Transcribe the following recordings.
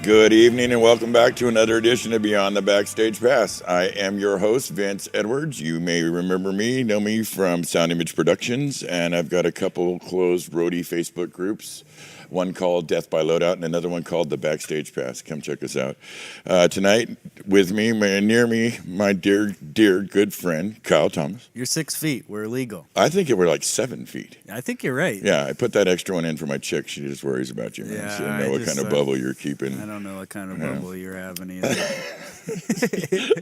Good evening and welcome back to another edition of Beyond the Backstage Pass. I am your host, Vince Edwards. You may remember me, know me from Sound Image Productions, and I've got a couple closed roadie Facebook groups, one called Death by Loadout and another one called The Backstage Pass. Come check us out. Tonight, with me, near me, my dear good friend, Kyle Thomas. You're 6 feet. We're legal. I think it were like 7 feet. I think you're right. Yeah, I put that extra one in for my chick. She just worries about you, man. Yeah, She doesn't know what kind of bubble you're keeping. I don't know what kind of bubble you're having either.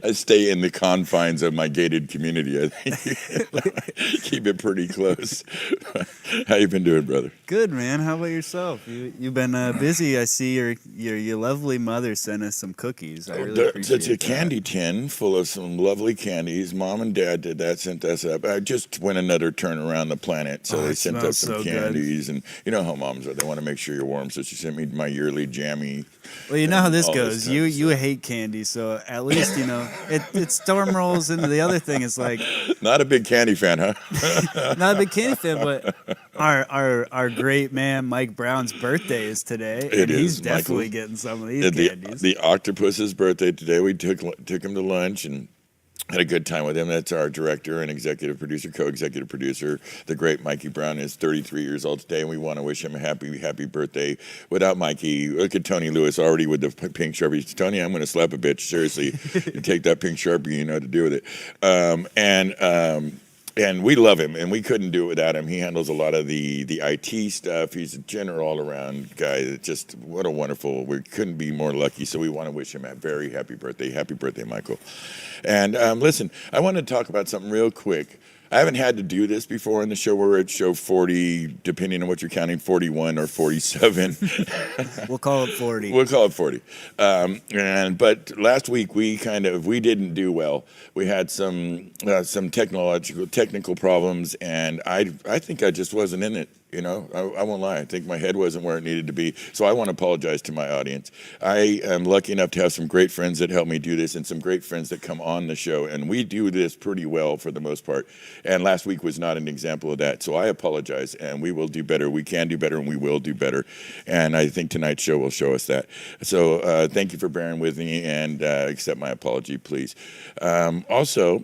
I stay in the confines of my gated community, I think. Keep it pretty close. How you been doing, brother? Good, man. How about yourself? You've been busy. I see your lovely mother sent us some cookies. I really appreciate It's a candy tin full of some lovely candies. Mom and Dad did that, sent us up. I just went another turn around the planet, so they sent us some candies. And you know how moms are. They want to make sure you're warm, so she sent me my yearly jammy. Well, you know how this goes. You hate candy, so at least, it storm rolls into the other thing. It's like... Not a big candy fan, huh? Not a big candy fan, but our great man Mike Brown's birthday is today. He's definitely getting some of these candies. The octopus's birthday today. We took him to lunch and had a good time with him. That's our director and executive producer, co-executive producer. The great Mikey Brown is 33 years old today, and we want to wish him a happy birthday. Without Mikey, look at Tony Lewis already with the pink Sharpie. Tony, I'm going to slap a bitch. Seriously, you take that pink Sharpie, you know what to do with it. And we love him, and we couldn't do it without him. He handles a lot of the IT stuff. He's a general all-around guy. What a wonderful, we couldn't be more lucky, so we want to wish him a very happy birthday. Happy birthday, Michael. And listen, I want to talk about something real quick. I haven't had to do this before in the show. We're at show 40, depending on what you're counting, 41 or 47. We'll call it 40. We'll call it 40. But last week we didn't do well. We had some technical problems, and I think I just wasn't in it. I won't lie. I think my head wasn't where it needed to be. So I want to apologize to my audience. I am lucky enough to have some great friends that help me do this and some great friends that come on the show. And we do this pretty well for the most part. And last week was not an example of that. So I apologize, and we will do better. We can do better, and we will do better. And I think tonight's show will show us that. So thank you for bearing with me, and accept my apology, please. Also,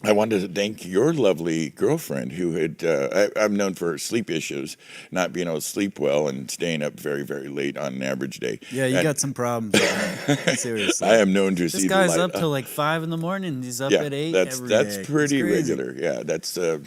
I wanted to thank your lovely girlfriend who I'm known for sleep issues, not being able to sleep well and staying up very, very late on an average day. Yeah, you got some problems. Seriously. I am known to see this guy's up till like 5 in the morning. He's up at 8 every day. That's pretty regular. Yeah, it's a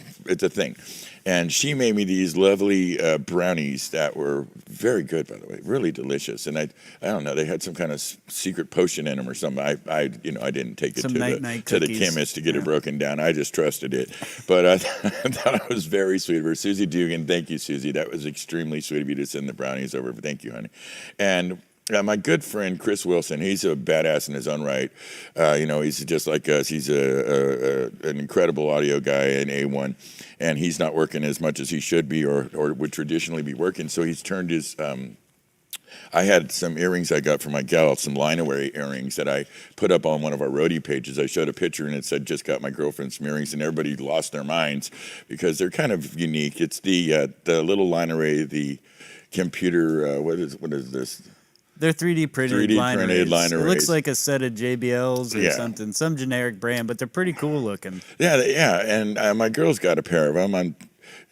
thing. And she made me these lovely brownies that were very good, by the way, really delicious. And I don't know, they had some kind of secret potion in them or something. I didn't take it to the chemist to get it broken down. I just trusted it. But I thought it was very sweet of her. Susie Dugan, thank you, Susie. That was extremely sweet of you to send the brownies over. Thank you, honey. And my good friend Chris Wilson, he's a badass in his own right. He's just like us. He's an incredible audio guy, an A1, and he's not working as much as he should be or would traditionally be working. So he's turned his. I had some earrings I got from my gal, some line-away earrings that I put up on one of our roadie pages. I showed a picture and it said, "Just got my girlfriend some earrings," and everybody lost their minds because they're kind of unique. It's the little line-away, the computer. What is this? They're 3D printed line arrays. It looks like a set of JBLs or something, some generic brand, but they're pretty cool looking. Yeah, and my girl's got a pair of them.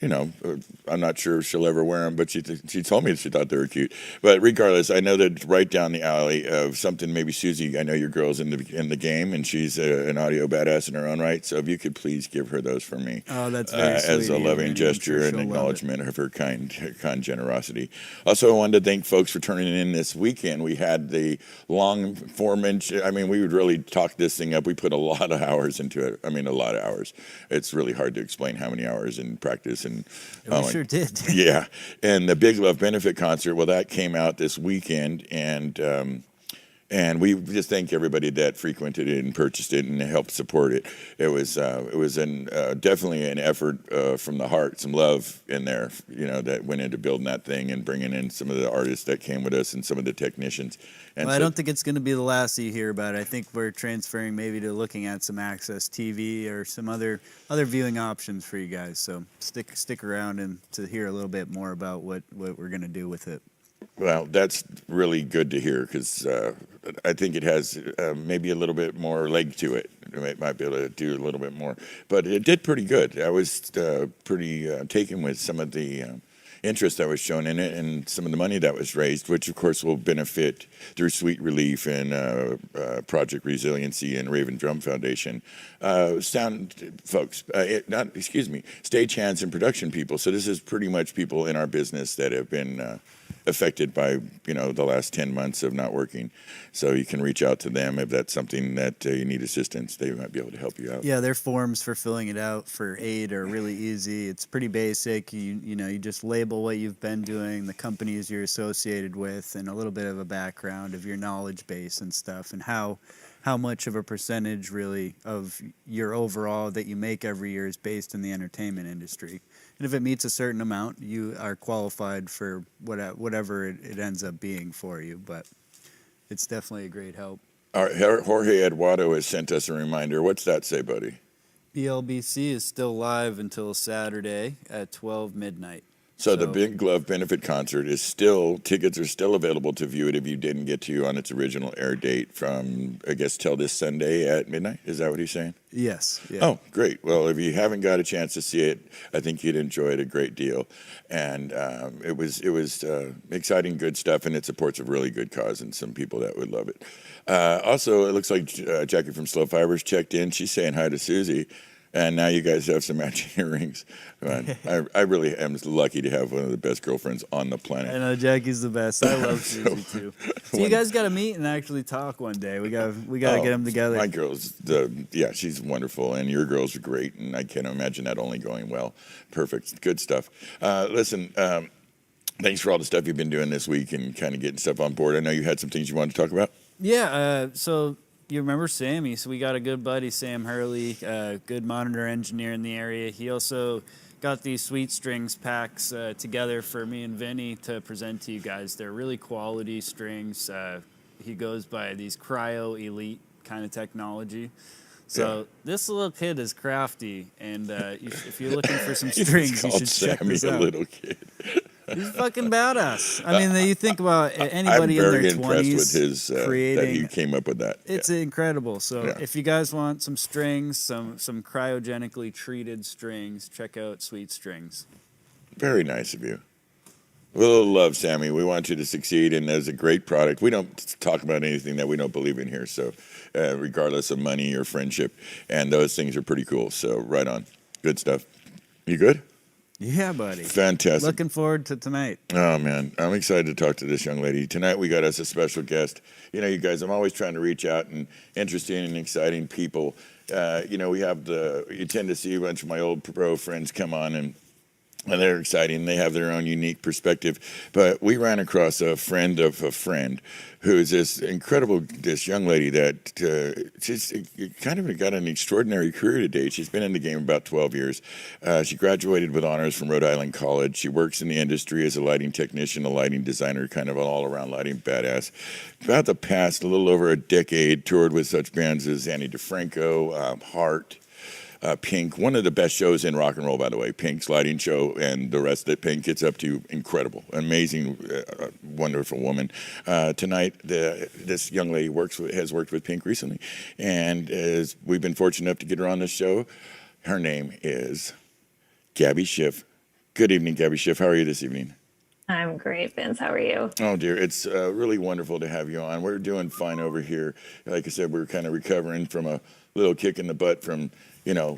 I'm not sure if she'll ever wear them, but she told me she thought they were cute. But regardless, I know that right down the alley of something. Maybe Susie, I know your girl's in the game, and she's an audio badass in her own right. So if you could please give her those for me, that's very sweet as a loving gesture and acknowledgement of her kind generosity. Also, I wanted to thank folks for turning in this weekend. We had the long 4-inch. I mean, we would really talk this thing up. We put a lot of hours into it. I mean, a lot of hours. It's really hard to explain how many hours in practice. And we sure did. Yeah, and the Big Love Benefit Concert, well, that came out this weekend, and we just thank everybody that frequented it and purchased it and helped support it. It was definitely an effort from the heart, some love in there, that went into building that thing and bringing in some of the artists that came with us and some of the technicians. And I don't think it's going to be the last you hear about it. I think we're transferring maybe to looking at some Access TV or some other viewing options for you guys. So stick around and to hear a little bit more about what we're going to do with it. Well, that's really good to hear because I think it has maybe a little bit more leg to it. It might be able to do a little bit more, but it did pretty good. I was pretty taken with some of the interest that was shown in it and some of the money that was raised, which of course will benefit through Sweet Relief and Project Resiliency and Raven Drum Foundation. Sound folks, stagehands and production people. So this is pretty much people in our business that have been affected by the last 10 months of not working. So you can reach out to them if that's something that you need assistance. They might be able to help you out. Yeah, their forms for filling it out for aid are really easy. It's pretty basic. You just label what you've been doing, the companies you're associated with, and a little bit of a background of your knowledge base and stuff, and how much of a percentage really of your overall that you make every year is based in the entertainment industry. And if it meets a certain amount, you are qualified for whatever it ends up being for you. But it's definitely a great help. All right, Jorge Eduardo has sent us a reminder. What's that say, buddy? BLBC is still live until Saturday at 12 midnight. So the Big Glove benefit concert is tickets are still available to view it if you didn't get to on its original air date from, I guess, till this Sunday at midnight. Is that what he's saying? Yes. Yeah. Oh, great. Well, if you haven't got a chance to see it, I think you'd enjoy it a great deal. And it was exciting, good stuff, and it supports a really good cause and some people that would love it. Also, it looks like Jackie from Slow Fibers checked in. She's saying hi to Susie. And now you guys have some matching earrings. I really am lucky to have one of the best girlfriends on the planet. I know Jackie's the best. I love Susie too. So you guys got to meet and actually talk one day. We got to get them together. My girls, she's wonderful, and your girls are great, and I can't imagine that only going well. Perfect, good stuff. Listen, thanks for all the stuff you've been doing this week and kind of getting stuff on board. I know you had some things you wanted to talk about. Yeah. So. You remember Sammy, so we got a good buddy, Sam Hurley, good monitor engineer in the area. He also got these Sweet Strings packs together for me and Vinny to present to you guys. They're really quality strings. He goes by these Cryo Elite kind of technology. So this little kid is crafty, and if you're looking for some strings, you should check this out. A little kid. He's fucking badass. I mean, you think about anybody in their 20s. I'm very impressed with his creating, that he came up with that. It's incredible. So if you guys want some strings, some cryogenically treated strings, check out Sweet Strings. Very nice of you. We'll love, Sammy. We want you to succeed, and there's a great product. We don't talk about anything that we don't believe in here, so regardless of money or friendship, and those things are pretty cool. So right on. Good stuff. You good? Yeah, buddy. Fantastic. Looking forward to tonight. Oh, man. I'm excited to talk to this young lady. Tonight we got us a special guest. You guys, I'm always trying to reach out and interesting and exciting people. You tend to see a bunch of my old pro friends come on and they're exciting. They have their own unique perspective. But we ran across a friend of a friend who's this young lady that she's kind of got an extraordinary career to date. She's been in the game about 12 years. She graduated with honors from Rhode Island College. She works in the industry as a lighting technician, a lighting designer, kind of an all-around lighting badass. About the past, a little over a decade, toured with such bands as Annie DeFranco, Heart, Pink, one of the best shows in rock and roll, by the way, Pink's lighting show, and the rest that Pink gets up to, incredible, amazing, wonderful woman. Tonight, this young lady has worked with Pink recently, and we've been fortunate enough to get her on the show. Her name is Gabi Scheff. Good evening, Gabi Scheff. How are you this evening? I'm great, Vince. How are you? Oh, dear. It's really wonderful to have you on. We're doing fine over here. Like I said, we're kind of recovering from a little kick in the butt from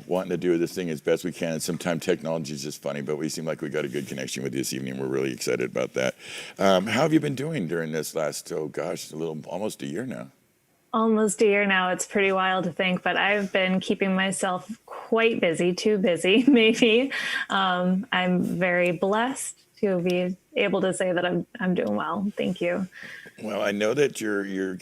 wanting to do this thing as best we can. And sometimes technology is just funny, but we seem like we got a good connection with you this evening. We're really excited about that. How have you been doing during this last, almost a year now? Almost a year now. It's pretty wild to think, but I've been keeping myself quite busy, too busy, maybe. I'm very blessed to be able to say that I'm doing well. Thank you. Well, I know that you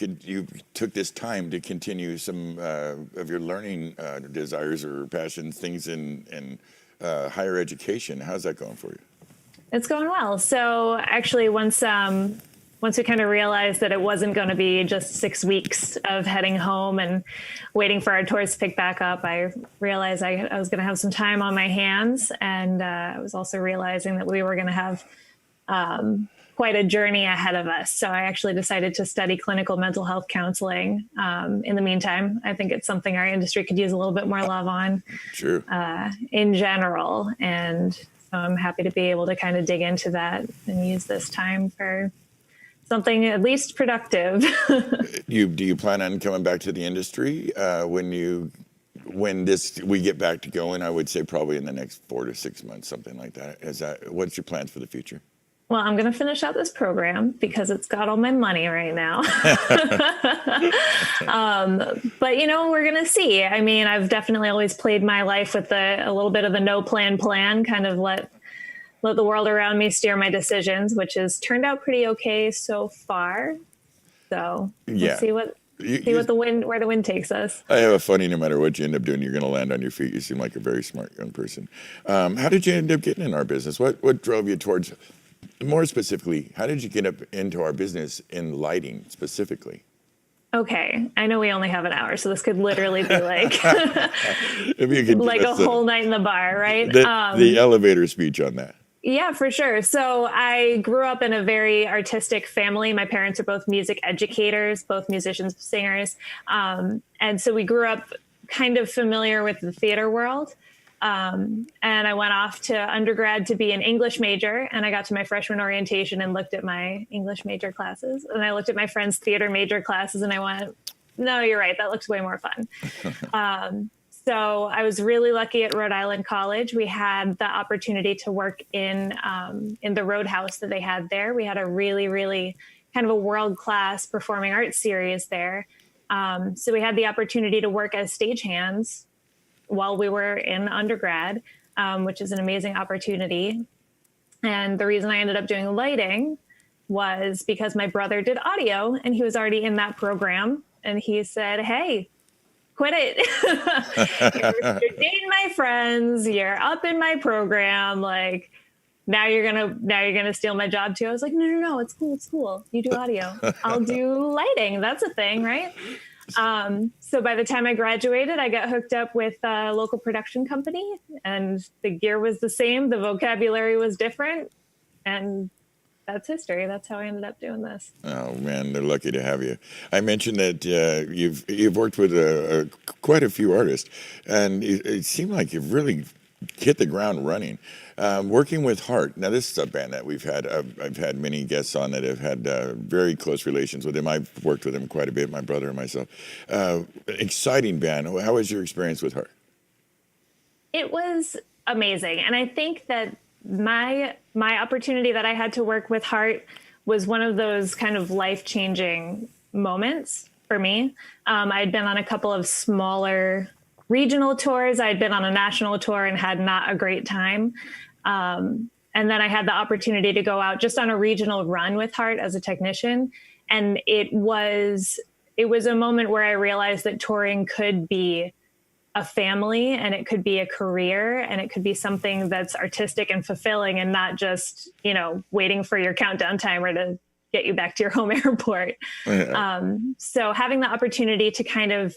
took this time to continue some of your learning desires or passions, things in higher education. How's that going for you? It's going well. So actually, once we kind of realized that it wasn't going to be just 6 weeks of heading home and waiting for our tours to pick back up, I realized I was going to have some time on my hands. And I was also realizing that we were going to have quite a journey ahead of us. So I actually decided to study clinical mental health counseling. In the meantime, I think it's something our industry could use a little bit more love on Sure. In general. And so I'm happy to be able to kind of dig into that and use this time for something at least productive. Do you plan on coming back to the industry when we get back to going? I would say probably in the next 4 to 6 months, something like that. What's your plans for the future? Well, I'm going to finish out this program because it's got all my money right now. But, we're going to see. I mean, I've definitely always played my life with a little bit of the no plan, kind of let the world around me steer my decisions, which has turned out pretty okay so far. So we'll see where the wind takes us. I have a funny, no matter what you end up doing, you're going to land on your feet. You seem like a very smart young person. How did you end up getting in our business? What drove you towards, more specifically, how did you get up into our business in lighting specifically? Okay, I know we only have an hour, so this could literally be like If you could like a whole night in the bar, right? The elevator speech on that. Yeah, for sure. So I grew up in a very artistic family. My parents are both music educators, both musicians, singers. And so we grew up kind of familiar with the theater world. And I went off to undergrad to be an English major. And I got to my freshman orientation and looked at my English major classes. And I looked at my friends' theater major classes and I went, no, you're right. That looks way more fun. So I was really lucky at Rhode Island College. We had the opportunity to work in the Roadhouse that they had there. We had a really, really kind of a world-class performing arts series there. So we had the opportunity to work as stagehands while we were in undergrad, which is an amazing opportunity. And the reason I ended up doing lighting was because my brother did audio and he was already in that program. And he said, hey, quit it. You're dating my friends. You're up in my program. Like now you're gonna steal my job too. I was like, no, it's cool. You do audio. I'll do lighting. That's a thing, right? So by the time I graduated, I got hooked up with a local production company, and the gear was the same. The vocabulary was different, and that's history. That's how I ended up doing this. Oh man, they're lucky to have you. I mentioned that you've worked with quite a few artists, and it seemed like you've really hit the ground running. Working with Heart. Now, this is a band that we've had. I've had many guests on that have had very close relations with him. I've worked with him quite a bit, my brother and myself. Exciting band. How was your experience with Heart? It was amazing, and I think that my opportunity that I had to work with Heart was one of those kind of life-changing moments for me. I had been on a couple of smaller regional tours. I had been on a national tour and had not a great time. And then I had the opportunity to go out just on a regional run with Heart as a technician. And it was a moment where I realized that touring could be a family, and it could be a career, and it could be something that's artistic and fulfilling, and not just, waiting for your countdown timer to get you back to your home airport. Yeah. So having the opportunity to kind of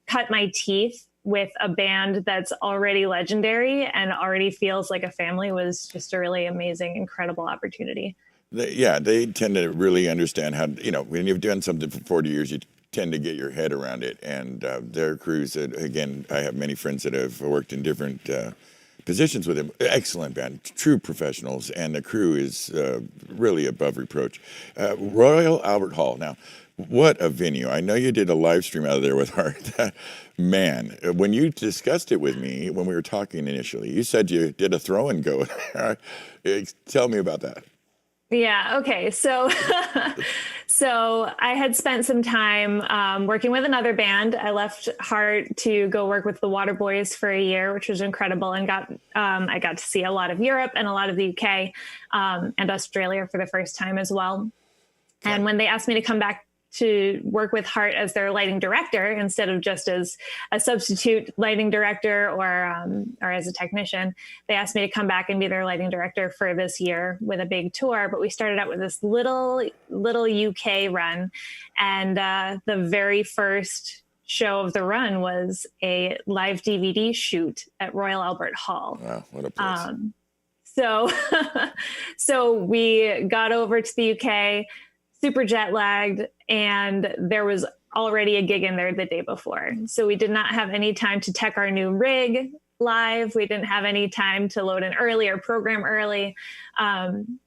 cut my teeth with a band that's already legendary and already feels like a family was just a really amazing, incredible opportunity. They tend to really understand how, when you've done something for 40 years, you tend to get your head around it. And their crews, again, I have many friends that have worked in different positions with them. Excellent band, true professionals, and the crew is really above reproach. Royal Albert Hall. Now, what a venue. I know you did a live stream out of there with Heart. Man, when you discussed it with me, when we were talking initially, you said you did a throw and go. Tell me about that. Yeah. Okay. So I had spent some time working with another band. I left Heart to go work with the Waterboys for a year, which was incredible, and I got to see a lot of Europe and a lot of the UK and Australia for the first time as well. Okay. And when they asked me to come back to work with Heart as their lighting director instead of just as a substitute lighting director or as a technician, they asked me to come back and be their lighting director for this year with a big tour. But we started out with this little UK run, and the very first show of the run was a live DVD shoot at Royal Albert Hall. Wow, what a place. So, so we got over to the UK, super jet lagged, and there was already a gig in there the day before. So we did not have any time to tech our new rig live. We didn't have any time to load in early or program early.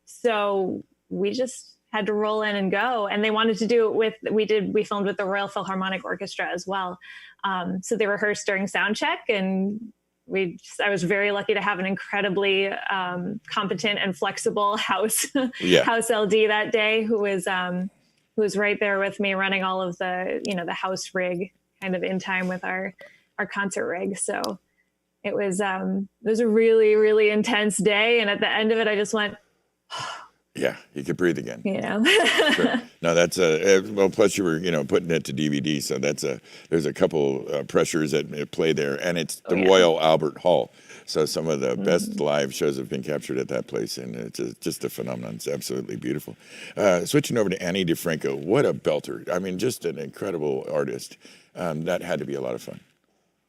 So we just had to roll in and go. And they wanted to do it with, we filmed with the Royal Philharmonic Orchestra as well. So they rehearsed during sound check, and I was very lucky to have an incredibly competent and flexible house LD that day who was right there with me running all of the, the house rig kind of in time with our concert rig. So it was a really, really intense day. And at the end of it, I just went, yeah, you could breathe again. Sure. No, that's well. Plus, you were putting it to DVD, so there's a couple pressures at play there, and it's the Royal Albert Hall. So some of the best live shows have been captured at that place, and it's just a phenomenon. It's absolutely beautiful. Switching over to Annie DeFranco, what a belter! I mean, just an incredible artist. That had to be a lot of fun.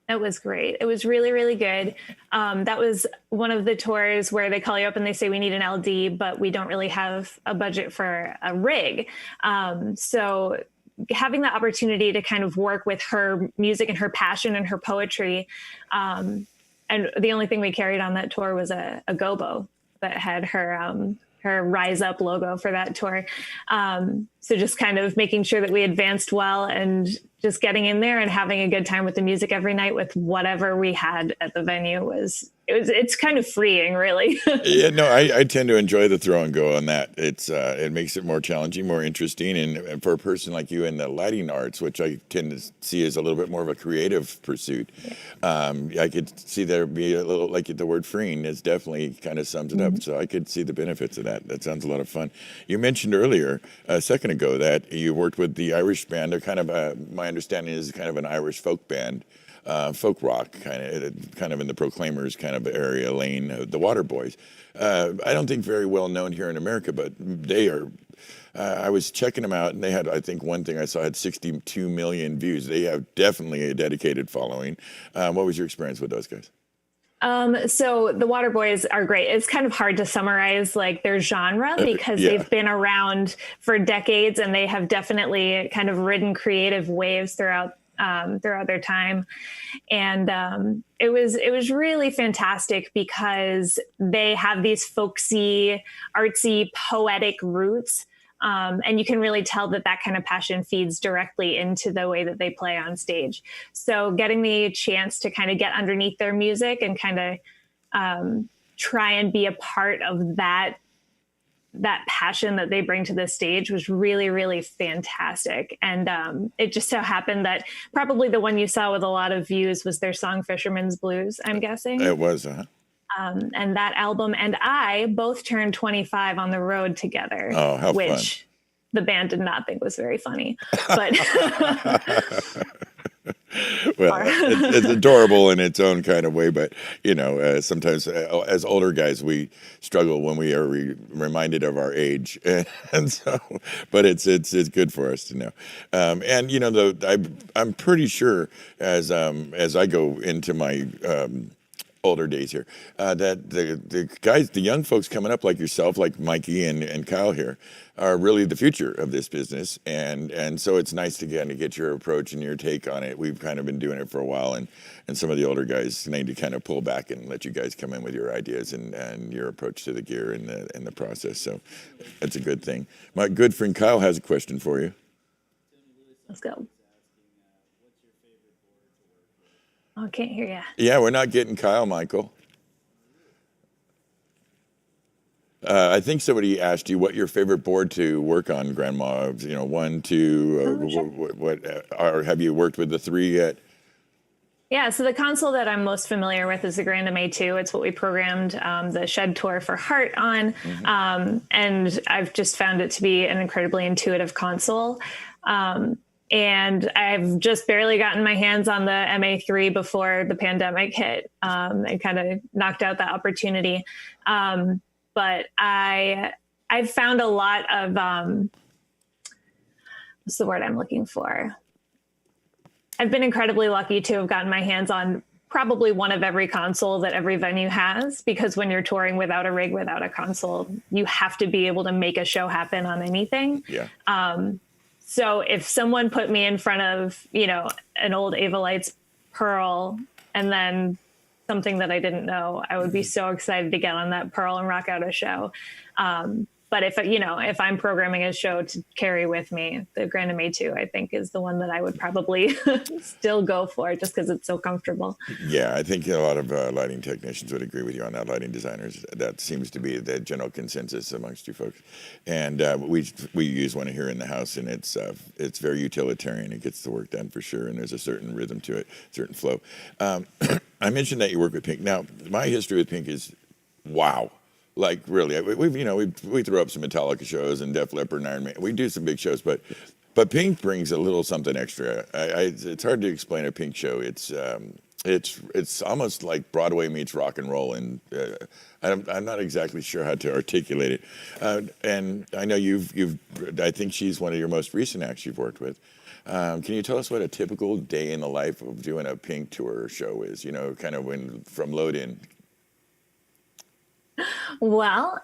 It was great. It was really, really good. That was one of the tours where they call you up and they say, we need an LD, but we don't really have a budget for a rig. So having the opportunity to kind of work with her music and her passion and her poetry. And the only thing we carried on that tour was a gobo that had her Rise Up logo for that tour. So just kind of making sure that we advanced well and just getting in there and having a good time with the music every night with whatever we had at the venue it's kind of freeing, really. Yeah, no, I tend to enjoy the throw and go on that. It makes it more challenging, more interesting, and for a person like you in the lighting arts, which I tend to see as a little bit more of a creative pursuit, I could see there be a little, like the word freeing is definitely kind of sums it up. So I could see the benefits of that. That sounds a lot of fun. You mentioned earlier, a second ago, that you worked with the Irish band. They're kind of my understanding is kind of an Irish folk band. Folk rock, kind of in the Proclaimers kind of area lane, the Waterboys. I don't think very well known here in America, but they are. I was checking them out, and they had, I think one thing I saw had 62 million views. They have definitely a dedicated following. What was your experience with those guys? So the Waterboys are great. It's kind of hard to summarize like their genre because they've been around for decades, and they have definitely kind of ridden creative waves throughout their time. And it was really fantastic because they have these folksy, artsy, poetic roots. And you can really tell that kind of passion feeds directly into the way that they play on stage. So getting the chance to kind of get underneath their music and kind of try and be a part of that passion that they bring to the stage was really, really fantastic. And it just so happened that probably the one you saw with a lot of views was their song Fisherman's Blues, I'm guessing. It was, and that album and I both turned 25 on the road together. Oh, how which fun. The band did not think was very funny. But well, it's adorable in its own kind of way, but sometimes as older guys we struggle when we are reminded of our age, and so. But it's good for us to know, and I'm pretty sure as I go into my older days here, that the guys, the young folks coming up like yourself, like Mikey and Kyle here, are really the future of this business, and so it's nice to get your approach and your take on it. We've kind of been doing it for a while, and some of the older guys need to kind of pull back and let you guys come in with your ideas and your approach to the gear and the process. So that's a good thing. My good friend Kyle has a question for you. Let's go. Oh, I can't hear you. Yeah, we're not getting Kyle, Michael. I think somebody asked you what your favorite board to work on, Grandma. 1, 2. Sure. Or have you worked with the 3 yet? Yeah, so the console that I'm most familiar with is the Grand MA2. It's what we programmed the Shed Tour for Heart on, and I've just found it to be an incredibly intuitive console. And I've just barely gotten my hands on the MA3 before the pandemic hit, and kind of knocked out that opportunity. But I've found a lot of, what's the word I'm looking for? I've been incredibly lucky to have gotten my hands on probably one of every console that every venue has, because when you're touring without a rig, without a console, you have to be able to make a show happen on anything. Yeah. So if someone put me in front of, an old Ava Lights Pearl and then something that I didn't know, I would be so excited to get on that Pearl and rock out a show. But if I'm programming a show to carry with me, the Grandame 2, I think, is the one that I would probably still go for, just because it's so comfortable. Yeah, I think a lot of lighting technicians would agree with you on that. Lighting designers, that seems to be the general consensus amongst you folks. And we use one here in the house, and it's very utilitarian. It gets the work done for sure, and there's a certain rhythm to it, certain flow. I mentioned that you work with Pink. Now, my history with Pink is wow. Like really, we throw up some Metallica shows and Def Leppard and Iron Maiden. We do some big shows, but Pink brings a little something extra. It's hard to explain a Pink show. It's almost like Broadway meets rock and roll, and I'm not exactly sure how to articulate it. And I know I think she's one of your most recent acts you've worked with. Can you tell us what a typical day in the life of doing a Pink tour show is? Kind of from load in. Well,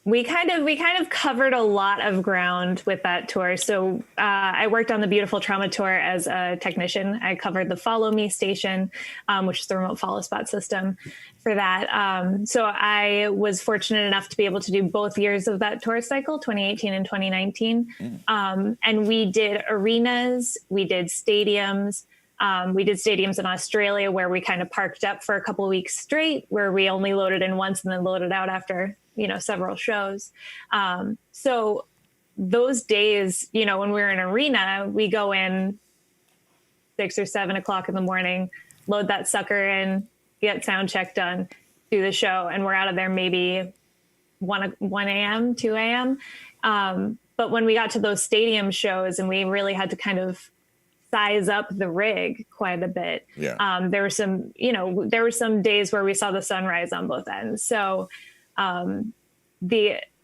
we kind of covered a lot of ground with that tour. So I worked on the Beautiful Trauma tour as a technician. I covered the Follow Me station, which is the remote follow spot system for that. So I was fortunate enough to be able to do both years of that tour cycle, 2018 and 2019. And we did arenas, we did stadiums. We did stadiums in Australia where we kind of parked up for a couple of weeks straight, where we only loaded in once and then loaded out after, several shows. So those days, when we're in arena, we go in 6 or 7 o'clock in the morning, load that sucker in, get sound check done, do the show, and we're out of there maybe 1 a.m., 2 a.m. But when we got to those stadium shows and we really had to kind of size up the rig quite a bit. Yeah. There were some days where we saw the sunrise on both ends. So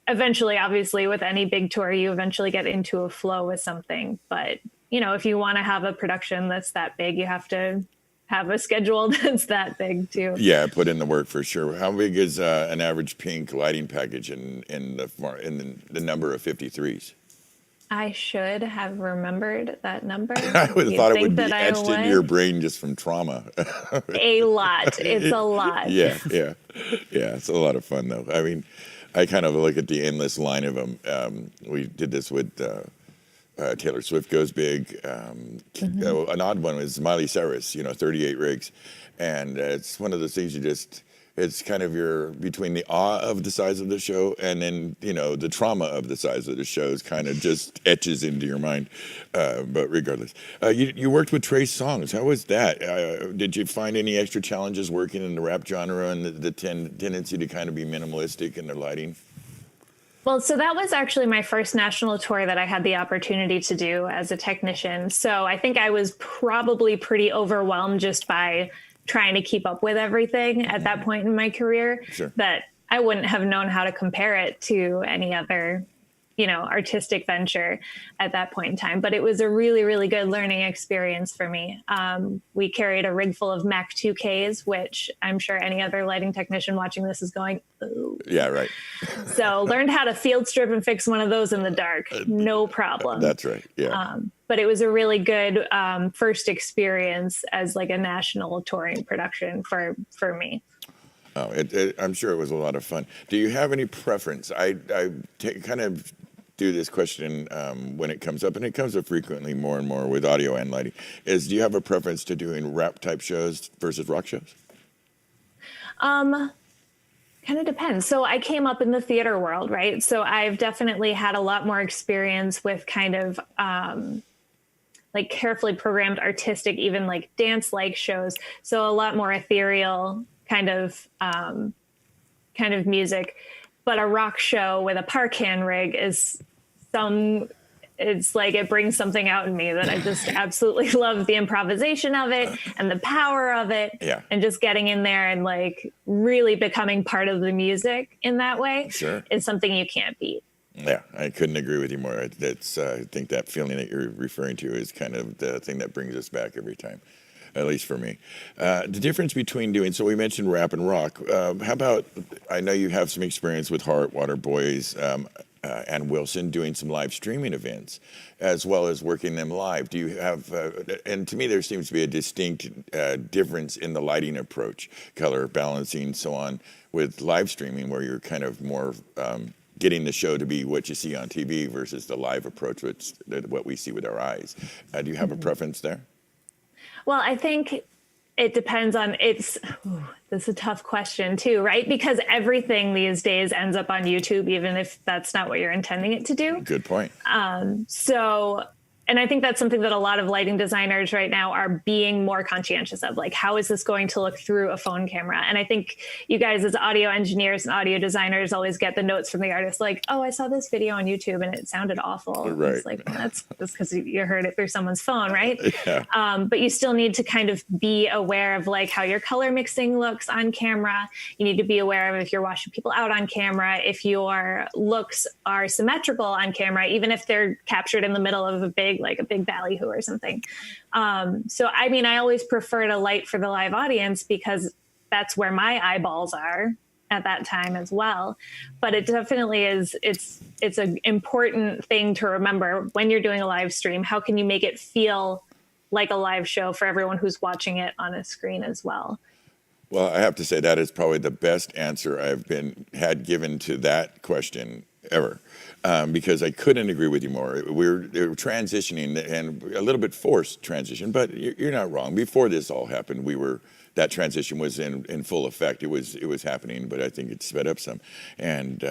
eventually, obviously, with any big tour, you eventually get into a flow with something. But, if you want to have a production that's that big, you have to have a schedule that's that big too. Yeah, put in the work for sure. How big is an average Pink lighting package in the number of 53s? I should have remember that number. I would have thought it would be etched into your brain just from trauma. A lot. It's a lot. Yeah. It's a lot of fun, though. I mean, I kind of look at the endless line of them. We did this with Taylor Swift Goes Big. An odd one was Miley Cyrus, 38 rigs. And it's one of those things it's kind of between the awe of the size of the show and then, the trauma of the size of the shows kind of just etches into your mind. But regardless, you worked with Trey Songz. How was that? Did you find any extra challenges working in the rap genre and the tendency to kind of be minimalistic in their lighting? Well, so that was actually my first national tour that I had the opportunity to do as a technician. So I think I was probably pretty overwhelmed just by trying to keep up with everything at that point in my career, sure, that I wouldn't have known how to compare it to any other, artistic venture at that point in time. But it was a really, really good learning experience for me. We carried a rig full of Mac 2Ks, which I'm sure any other lighting technician watching this is going, ooh. Yeah, right. So learned how to field strip and fix one of those in the dark. No problem. That's right. Yeah. But it was a really good first experience as like a national touring production for me. Oh, I'm sure it was a lot of fun. Do you have any preference? I kind of do this question when it comes up, and it comes up frequently more and more with audio and lighting, do you have a preference to doing rap type shows versus rock shows? Kind of depends. So I came up in the theater world, right? So I've definitely had a lot more experience with kind of like carefully programmed artistic, even like dance-like shows. So a lot more ethereal kind of music. But a rock show with a park hand rig is it's like it brings something out in me that I just absolutely love, the improvisation of it and the power of it. Yeah. And just getting in there and like really becoming part of the music in that way, sure, is something you can't beat. Yeah, I couldn't agree with you more. I think that feeling that you're referring to is kind of the thing that brings us back every time. at least for me. The difference between doing, so we mentioned rap and rock. How about, I know you have some experience with Heart, Water Boys, and Wilson doing some live streaming events, as well as working them live. Do you have, and to me there seems to be a distinct difference in the lighting approach, color balancing, so on, with live streaming where you're kind of more getting the show to be what you see on TV versus the live approach, which what we see with our eyes. Do you have a preference there? Well, I think it depends on this is a tough question too, right? Because everything these days ends up on YouTube, even if that's not what you're intending it to do. Good point. And I think that's something that a lot of lighting designers right now are being more conscientious of. Like, how is this going to look through a phone camera? And I think you guys as audio engineers and audio designers always get the notes from the artist like, oh, I saw this video on YouTube and it sounded awful. Right. It's like, well, that's just because you heard it through someone's phone, right? Yeah. But you still need to kind of be aware of like how your color mixing looks on camera. You need to be aware of if you're washing people out on camera, if your looks are symmetrical on camera, even if they're captured in the middle of a big ballyhoo or something. So, I mean, I always prefer to light for the live audience because that's where my eyeballs are at that time as well. But it definitely is, it's an important thing to remember when you're doing a live stream. How can you make it feel like a live show for everyone who's watching it on a screen as well? Well, I have to say that is probably the best answer I've had given to that question ever, because I couldn't agree with you more. We're transitioning, and a little bit forced transition, but you're not wrong. Before this all happened, that transition was in full effect. It was happening, but I think it's sped up some, and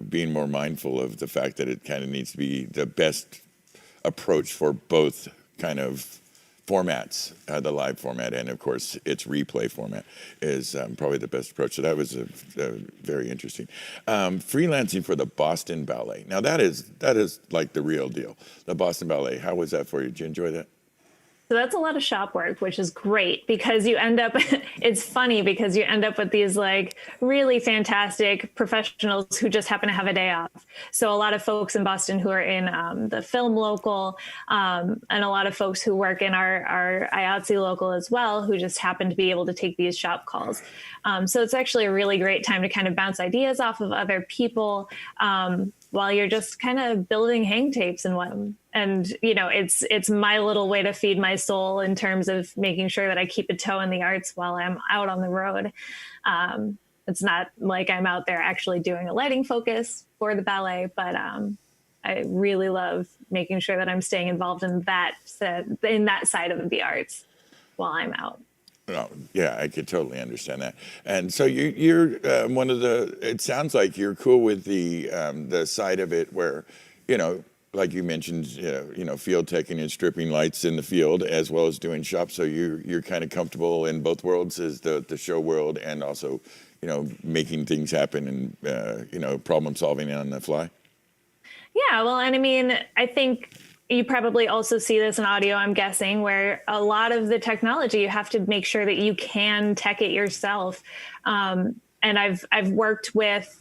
being more mindful of the fact that it kind of needs to be the best approach for both kind of formats, the live format, and of course its replay format is probably the best approach. So that was very interesting. Freelancing for the Boston Ballet. Now that is like the real deal. The Boston Ballet. How was that for you? Did you enjoy that? So that's a lot of shop work, which is great because you end up, it's funny because you end up with these like really fantastic professionals who just happen to have a day off. So a lot of folks in Boston who are in the film local and a lot of folks who work in our IATSE local as well, who just happen to be able to take these shop calls. So it's actually a really great time to kind of bounce ideas off of other people while you're just kind of building hang tapes and what. And, you know, it's my little way to feed my soul in terms of making sure that I keep a toe in the arts while I'm out on the road. It's not like I'm out there actually doing a lighting focus for the ballet, but I really love making sure that I'm staying involved in that side of the arts while I'm out. No, yeah, I could totally understand that. And so you're one of the. It sounds like you're cool with the side of it where, you know, like you mentioned, you know, field teching and stripping lights in the field as well as doing shop. So you're kind of comfortable in both worlds, as the show world and also, you know, making things happen and you know, problem solving on the fly. Yeah, well, and I mean, I think you probably also see this in audio, I'm guessing, where a lot of the technology, you have to make sure that you can tech it yourself. And I've worked with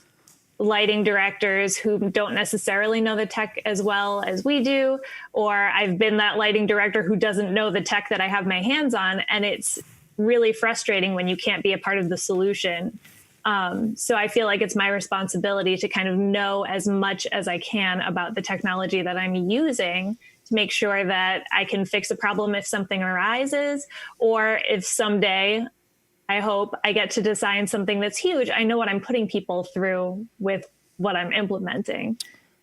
lighting directors who don't necessarily know the tech as well as we do, or I've been that lighting director who doesn't know the tech that I have my hands on. And it's really frustrating when you can't be a part of the solution. So I feel like it's my responsibility to kind of know as much as I can about the technology that I'm using to make sure that I can fix a problem if something arises, or if someday, I hope, I get to design something that's huge. I know what I'm putting people through with what I'm implementing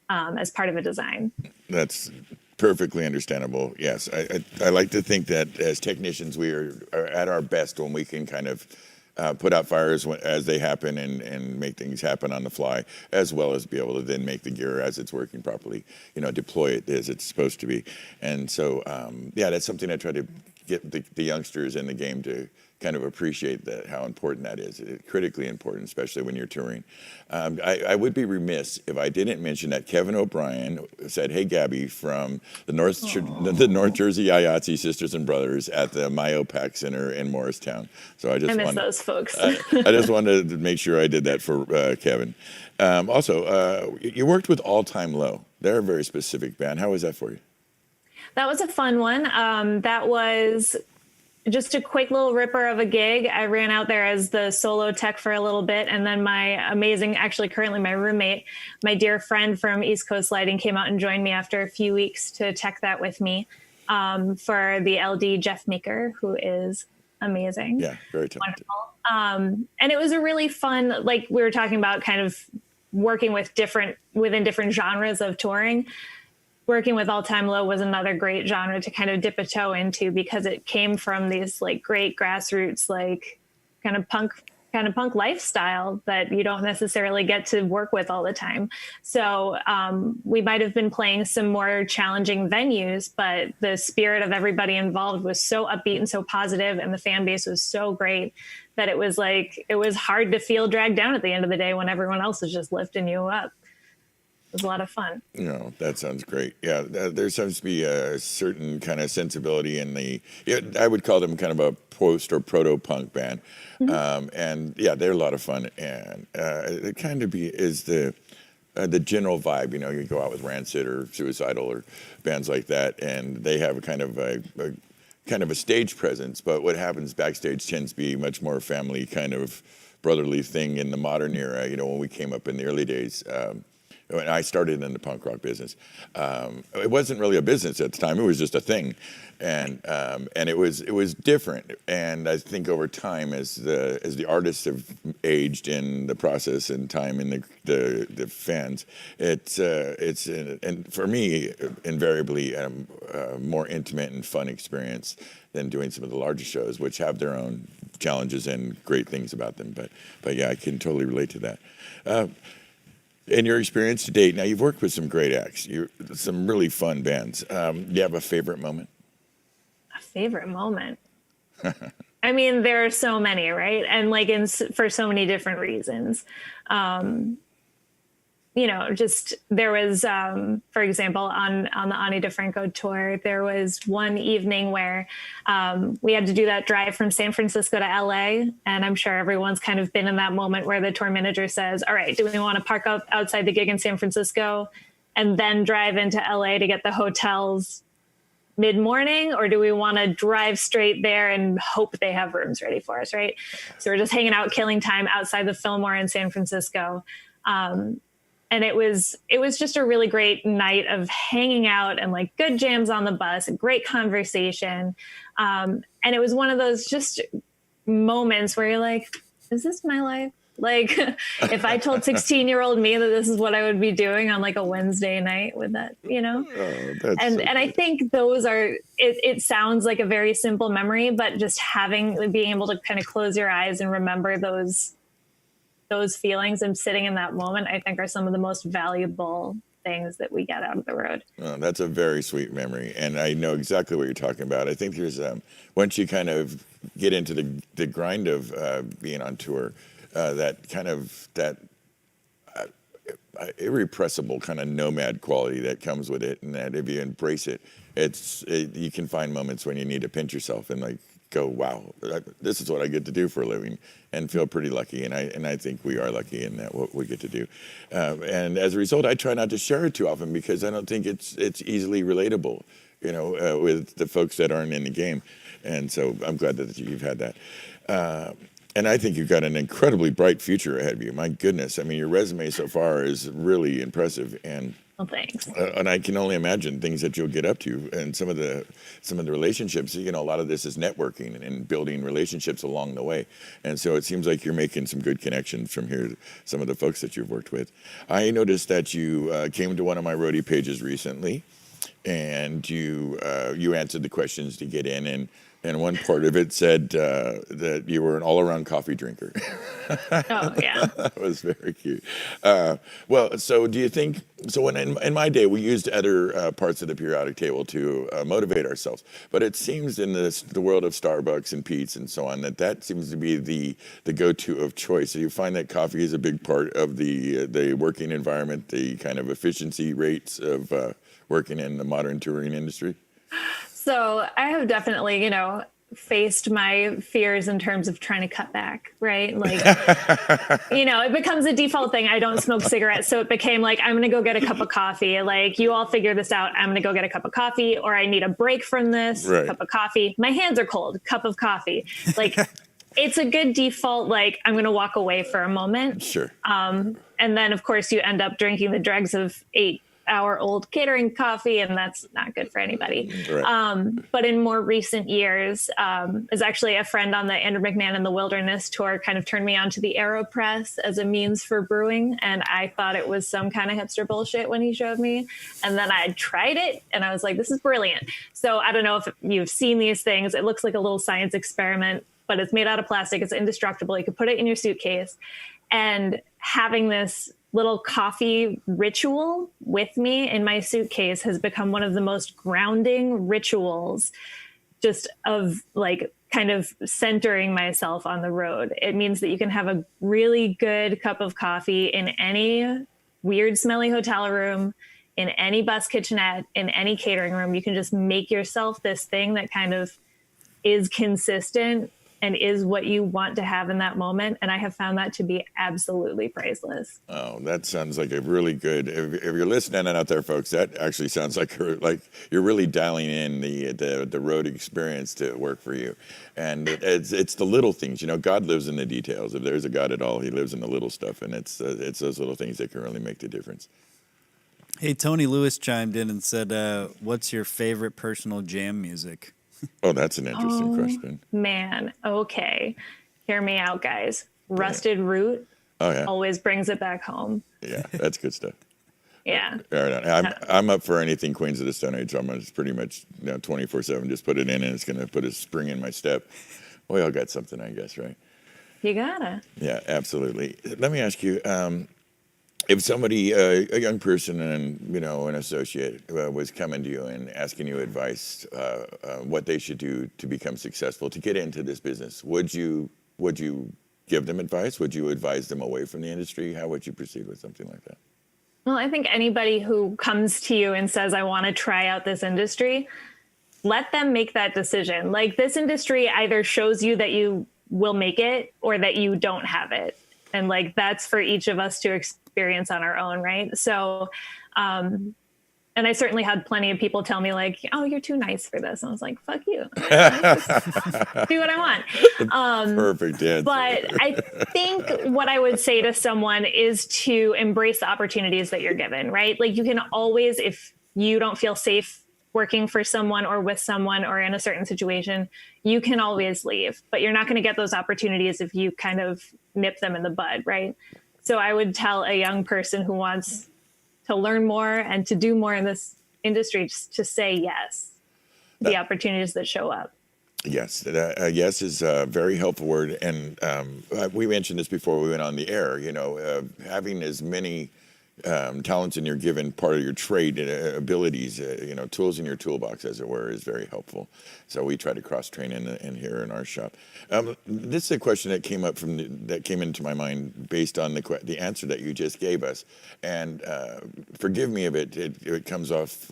as part of a design. That's Perfectly understandable. Yes, I like to think that as technicians, we are at our best when we can kind of put out fires as they happen and make things happen on the fly, as well as be able to then make the gear as it's working properly, you know, deploy it as it's supposed to be. And so, yeah, that's something I try to get the youngsters in the game to kind of appreciate that, how important that is. It's critically important, especially when you're touring. I would be remiss if I didn't mention that Kevin O'Brien said, "Hey, Gabi," from the North Jersey IATSE Sisters and Brothers at the MyoPAC Center in Morristown. So I miss those folks. I just wanted to make sure I did that for Kevin. Also, you worked with All Time Low. They're a very specific band. How was that for you? That was a fun one. That was just a quick little ripper of a gig. I ran out there as the solo tech for a little bit. And then my amazing, actually currently my roommate, my dear friend from East Coast Lighting came out and joined me after a few weeks to tech that with me for the LD Jeff Meeker, who is amazing. Yeah, very talented. Wonderful. And it was a really fun, like we were talking about kind of working with within different genres of touring. Working with All Time Low was another great genre to kind of dip a toe into because it came from these like great grassroots, like kind of punk lifestyle that you don't necessarily get to work with all the time. So we might have been playing some more challenging venues, but the spirit of everybody involved was so upbeat and so positive, and the fan base was so great that it was hard to feel dragged down at the end of the day when everyone else is just lifting you up. It was a lot of fun. That sounds great. Yeah, there seems to be a certain kind of sensibility in I would call them kind of a post or proto-punk band. And yeah, they're a lot of fun. And it kind of is the general vibe. You go out with Rancid or Suicidal or bands like that, and they have a kind of a stage presence. But what happens backstage tends to be much more family kind of brotherly thing in the modern era. When we came up in the early days. When I started in the punk rock business, it wasn't really a business at the time. It was just a thing, and it was different. And I think over time, as the artists have aged in the process and time in the fans, and for me invariably a more intimate and fun experience than doing some of the larger shows, which have their own challenges and great things about them. But yeah, I can totally relate to that. In your experience to date, now you've worked with some great acts, some really fun bands. Do you have a favorite moment? A favorite moment? I mean, there are so many, right? And like for so many different reasons. Just there was, for example, on the Ani DeFranco tour, there was one evening where we had to do that drive from San Francisco to LA. And I'm sure everyone's kind of been in that moment where the tour manager says, all right, do we want to park up outside the gig in San Francisco and then drive into LA to get the hotels mid-morning, or do we want to drive straight there and hope they have rooms ready for us, right? So we're just hanging out, killing time outside the Fillmore in San Francisco. And it was just a really great night of hanging out and like good jams on the bus, great conversation. And it was one of those just moments where you're like, is this my life? Like if I told 16-year-old me that this is what I would be doing on like a Wednesday night, would that, and I think those are, it sounds like a very simple memory, but just being able to kind of close your eyes and remember those feelings and sitting in that moment, I think are some of the most valuable things that we get out of the road. Oh, that's a very sweet memory. And I know exactly what you're talking about. I think there's, once you kind of get into the grind of being on tour, that irrepressible kind of nomad quality that comes with it. And that if you embrace it, you can find moments when you need to pinch yourself and like, go, wow, this is what I get to do for a living, and feel pretty lucky. And I think we are lucky in that what we get to do. And as a result, I try not to share it too often because I don't think it's easily relatable, with the folks that aren't in the game. And so I'm glad that you've had that. And I think you've got an incredibly bright future ahead of you. My goodness. I mean, your resume so far is really impressive. And well, thanks. And I can only imagine things that you'll get up to, and some of the relationships. A lot of this is networking and building relationships along the way. And so it seems like you're making some good connections from here. Some of the folks that you've worked with. I noticed that you came to one of my roadie pages recently, and you answered the questions to get in, and one part of it said that you were an all-around coffee drinker. Oh, yeah. That was very cute. Well, so do you think, so when in my day, we used other parts of the periodic table to motivate ourselves, but it seems in the world of Starbucks and Pete's and so on, that seems to be the go-to of choice. So you find that coffee is a big part of the working environment, the kind of efficiency rates of working in the modern touring industry? So I have definitely, faced my fears in terms of trying to cut back, right? Like, it becomes a default thing. I don't smoke cigarettes. So it became like, I'm going to go get a cup of coffee. Like, you all figure this out. I'm going to go get a cup of coffee, or I need a break from this cup of coffee. My hands are cold, cup of coffee. Like, it's a good default. Like, I'm going to walk away for a moment. Sure. And then, of course, you end up drinking the dregs of 8-hour-old catering coffee, and that's not good for anybody. Right. But in more recent years, is actually a friend on the Andrew McMahon in the Wilderness tour kind of turned me on to the AeroPress as a means for brewing. And I thought it was some kind of hipster bullshit when he showed me. And then I tried it and I was like, this is brilliant. So I don't know if you've seen these things. It looks like a little science experiment, but it's made out of plastic. It's indestructible. You can put it in your suitcase. And having this little coffee ritual with me in my suitcase has become one of the most grounding rituals, just of like kind of centering myself on the road. It means that you can have a really good cup of coffee in any weird smelly hotel room, in any bus kitchenette, in any catering room. You can just make yourself this thing that kind of is consistent and is what you want to have in that moment. And I have found that to be absolutely priceless. Oh, that sounds like a really good, if you're listening out there, folks, that actually sounds like you're really dialing in the road experience to work for you. And it's the little things, God lives in the details. If there's a God at all, he lives in the little stuff. And it's those little things that can really make the difference. Hey, Tony Lewis chimed in and said, what's your favorite personal jam music? Oh, that's an interesting question. Man, okay. Hear me out, guys. Rusted Root always brings it back home. Yeah, that's good stuff. Yeah. I'm up for anything Queens of the Stone Age. I'm just pretty much 24/7. Just put it in, and it's going to put a spring in my step. We all got something, I guess, right? You gotta. Yeah, absolutely. Let me ask you. If somebody, a young person and an associate was coming to you and asking you advice, what they should do to become successful, to get into this business, would you give them advice? Would you advise them away from the industry? How would you proceed with something like that? Well, I think anybody who comes to you and says, I want to try out this industry, let them make that decision. Like, this industry either shows you that you will make it or that you don't have it. And like, that's for each of us to experience on our own, right? So, and I certainly had plenty of people tell me like, oh, you're too nice for this. And I was like, fuck you. Do what I want. Perfect answer. But I think what I would say to someone is to embrace the opportunities that you're given, right? Like, you can always, if you don't feel safe working for someone or with someone or in a certain situation, you can always leave, but you're not going to get those opportunities if you kind of nip them in the bud, right? So I would tell a young person who wants to learn more and to do more in this industry just to say yes to the opportunities that show up. Yes. Yes is a very helpful word. And we mentioned this before we went on the air, having as many talents in your given part of your trade, abilities, tools in your toolbox, as it were, is very helpful. So we try to cross-train in here in our shop. This is a question that came up that came into my mind based on the answer that you just gave us. And forgive me if it comes off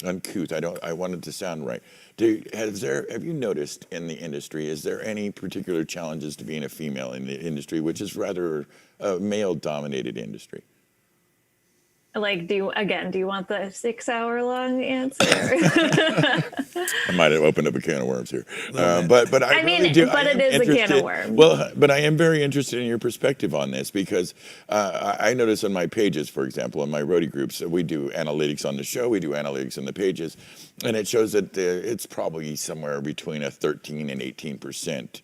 uncouth. I want it to sound right. Have you noticed in the industry, is there any particular challenges to being a female in the industry, which is rather a male-dominated industry? Like, do you want the 6-hour-long answer? I might have opened up a can of worms here, but I really do. But it is a can of worms. Well, but I am very interested in your perspective on this because I notice on my pages, for example, in my roadie groups, we do analytics on the show, we do analytics in the pages, and it shows that it's probably somewhere between a 13 and 18%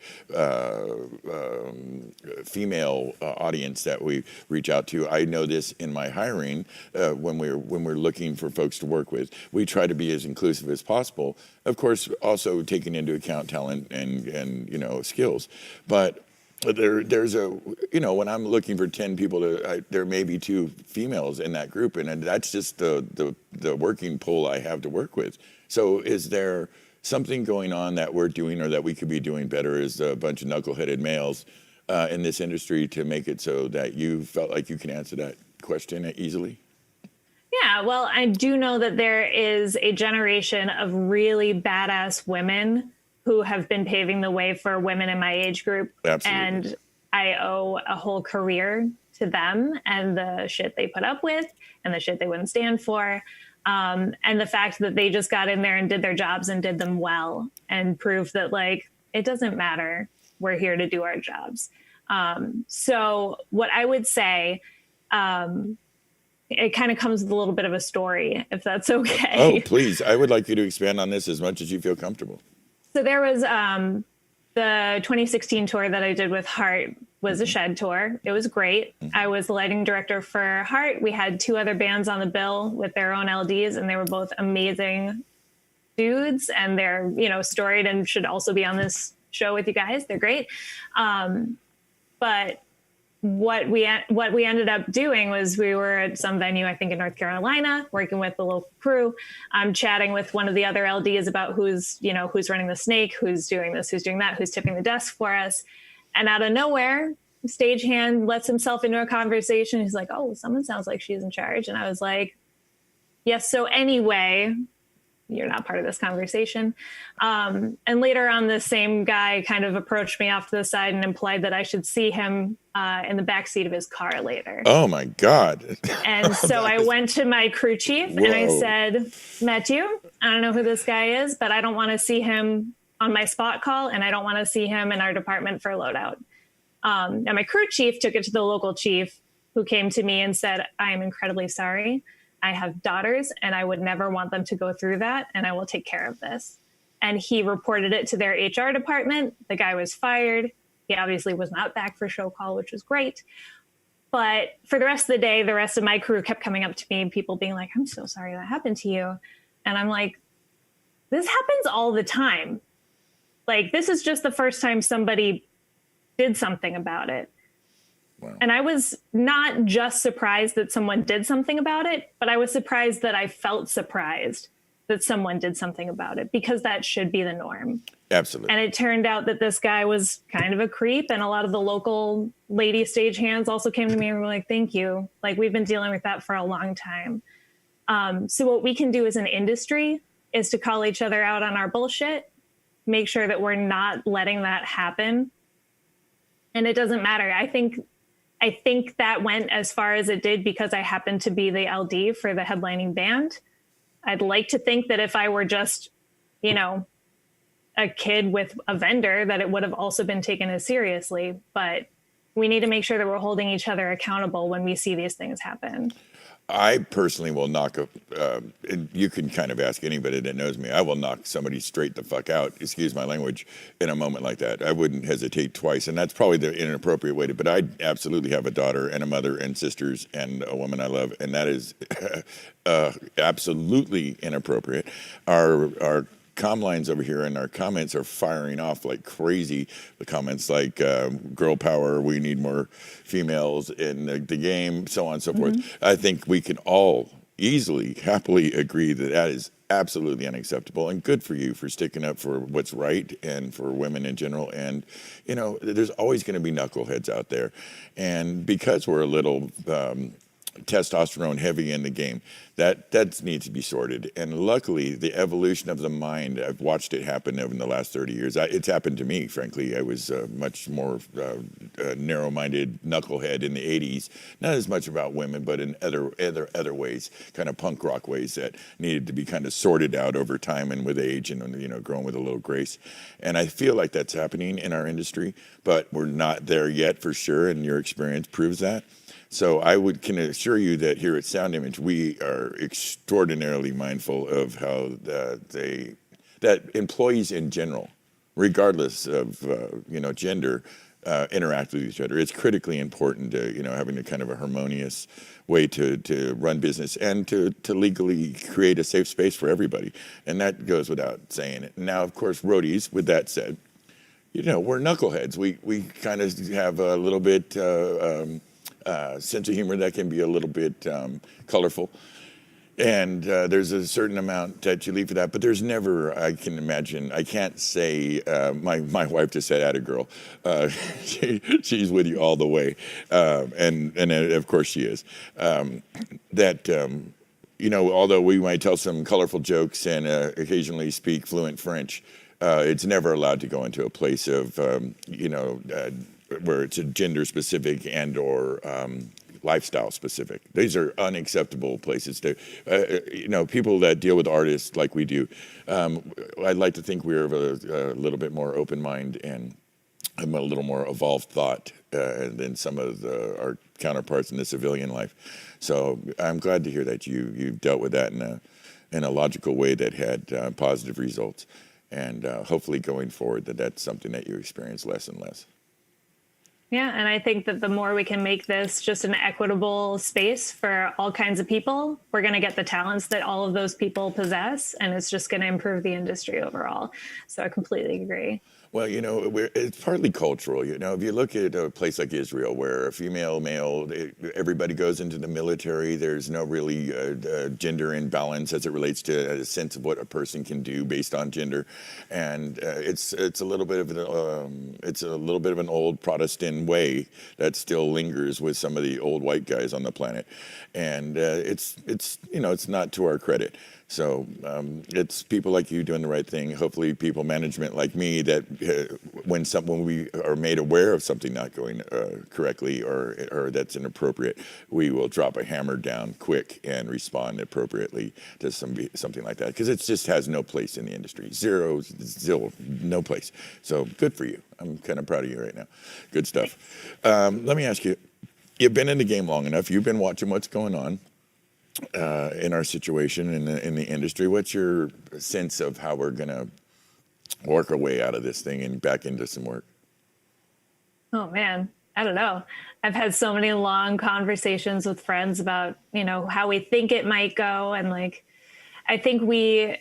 female audience that we reach out to. I know this in my hiring. When we're looking for folks to work with, we try to be as inclusive as possible. Of course, also taking into account talent and skills. But there's when I'm looking for 10 people, there may be 2 females in that group, and that's just the working pool I have to work with. So is there something going on that we're doing or that we could be doing better as a bunch of knuckleheaded males in this industry to make it so that you felt like you can answer that question easily? Yeah, well, I do know that there is a generation of really badass women who have been paving the way for women in my age group. Absolutely. And I owe a whole career to them and the shit they put up with and the shit they wouldn't stand for. And the fact that they just got in there and did their jobs and did them well and proved that, like, it doesn't matter. We're here to do our jobs. So what I would say, it kind of comes with a little bit of a story, if that's okay. Oh, please. I would like you to expand on this as much as you feel comfortable. So there was the 2016 tour that I did with Heart was a shed tour. It was great. I was the lighting director for Heart. We had 2 other bands on the bill with their own LDs, and they were both amazing dudes, and they're, you know, storied and should also be on this show with you guys. They're great. But what we ended up doing was we were at some venue, I think in North Carolina, working with the local crew, chatting with one of the other LDs about who's running the snake, who's doing this, who's doing that, who's tipping the desk for us. And out of nowhere, stagehand lets himself into a conversation. He's like, "Oh, someone sounds like she's in charge." And I was like, "Yes. So anyway, you're not part of this conversation." And later on, the same guy kind of approached me off to the side and implied that I should see him in the backseat of his car later. Oh, my God. And so I went to my crew chief and I said, "Matthew, I don't know who this guy is, but I don't want to see him on my spot call, and I don't want to see him in our department for loadout." And my crew chief took it to the local chief, who came to me and said, "I am incredibly sorry. I have daughters and I would never want them to go through that, and I will take care of this." And he reported it to their HR department. The guy was fired. He obviously was not back for show call, which was great. But for the rest of the day, the rest of my crew kept coming up to me and people being like, "I'm so sorry that happened to you." And I'm like, this happens all the time. Like, this is just the first time somebody did something about it. Wow. And I was not just surprised that someone did something about it, but I was surprised that I felt surprised that someone did something about it, because that should be the norm. Absolutely. And it turned out that this guy was kind of a creep, and a lot of the local lady stagehands also came to me and were like, "Thank you. Like, we've been dealing with that for a long time." So what we can do as an industry is to call each other out on our bullshit, make sure that we're not letting that happen. And it doesn't matter. I think that went as far as it did because I happened to be the LD for the headlining band. I'd like to think that if I were just, you know, a kid with a vendor, that it would have also been taken as seriously. But we need to make sure that we're holding each other accountable when we see these things happen. I personally will knock and you can kind of ask anybody that knows me, I will knock somebody straight the fuck out, excuse my language, in a moment like that. I wouldn't hesitate twice. And that's probably the inappropriate way to, but I absolutely have a daughter and a mother and sisters and a woman I love. And that is absolutely inappropriate. Our comm lines over here and our comments are firing off like crazy. The comments like girl power, we need more females in the game, so on and so forth. I think we can all easily, happily agree that that is absolutely unacceptable, and good for you for sticking up for what's right and for women in general. And, you know, there's always going to be knuckleheads out there. And because we're a little testosterone heavy in the game, that needs to be sorted. And luckily, the evolution of the mind, I've watched it happen over the last 30 years. It's happened to me, frankly. I was much more narrow-minded knucklehead in the 80s. Not as much about women, but in other ways, kind of punk rock ways that needed to be kind of sorted out over time and with age and, you know, growing with a little grace. And I feel like that's happening in our industry, but we're not there yet for sure, and your experience proves that. So I can assure you that here at Sound Image, we are extraordinarily mindful of how that employees in general, regardless of gender, interact with each other. It's critically important to having a kind of a harmonious way to run business and to legally create a safe space for everybody. And that goes without saying it. Now, of course, roadies. With that said, we're knuckleheads. We kind of have a little bit. Sense of humor that can be a little bit colorful. And there's a certain amount that you leave for that, but there's never, I can imagine, I can't say, my wife just said, "Atta girl." She's with you all the way. And of course she is. Although we might tell some colorful jokes and occasionally speak fluent French, it's never allowed to go into a place of, where it's a gender specific and or lifestyle specific. These are unacceptable places to, people that deal with artists like we do. I'd like to think we're a little bit more open mind and a little more evolved thought than some of our counterparts in the civilian life. So I'm glad to hear that you've dealt with that in a logical way that had positive results. And hopefully going forward that's something that you experience less and less. Yeah, and I think that the more we can make this just an equitable space for all kinds of people, we're going to get the talents that all of those people possess, and it's just going to improve the industry overall. So I completely agree. Well, it's partly cultural. If you look at a place like Israel, where a female, male, everybody goes into the military, there's no really gender imbalance as it relates to a sense of what a person can do based on gender, and it's a little bit of an old Protestant way that still lingers with some of the old white guys on the planet, and it's not to our credit. So it's people like you doing the right thing. Hopefully, people management like me that when we are made aware of something not going correctly or that's inappropriate, we will drop a hammer down quick and respond appropriately to something like that, because it just has no place in the industry. Zero, no place. So good for you. I'm kind of proud of you right now. Good stuff. Let me ask you. You've been in the game long enough. You've been watching what's going on in our situation in the industry. What's your sense of how we're going to work our way out of this thing and back into some work? Oh man, I don't know. I've had so many long conversations with friends about, how we think it might go. And I think we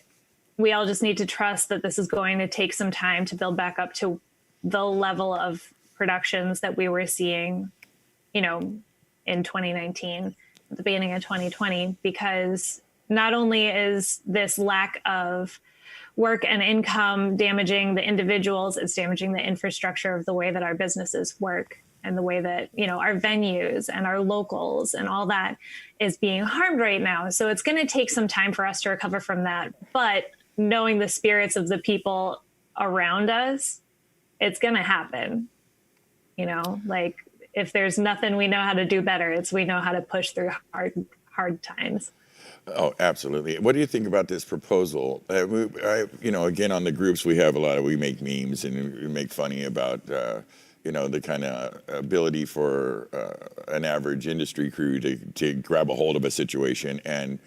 all just need to trust that this is going to take some time to build back up to the level of productions that we were seeing, in 2019. At the beginning of 2020, because not only is this lack of work and income damaging the individuals, it's damaging the infrastructure of the way that our businesses work and the way that, our venues and our locals and all that is being harmed right now. So it's going to take some time for us to recover from that. But knowing the spirits of the people around us, it's going to happen, if there's nothing we know how to do better, it's we know how to push through hard times. Oh, absolutely. What do you think about this proposal? Again, on the groups we have we make memes and we make funny about, the kind of ability for an average industry crew to grab a hold of a situation and,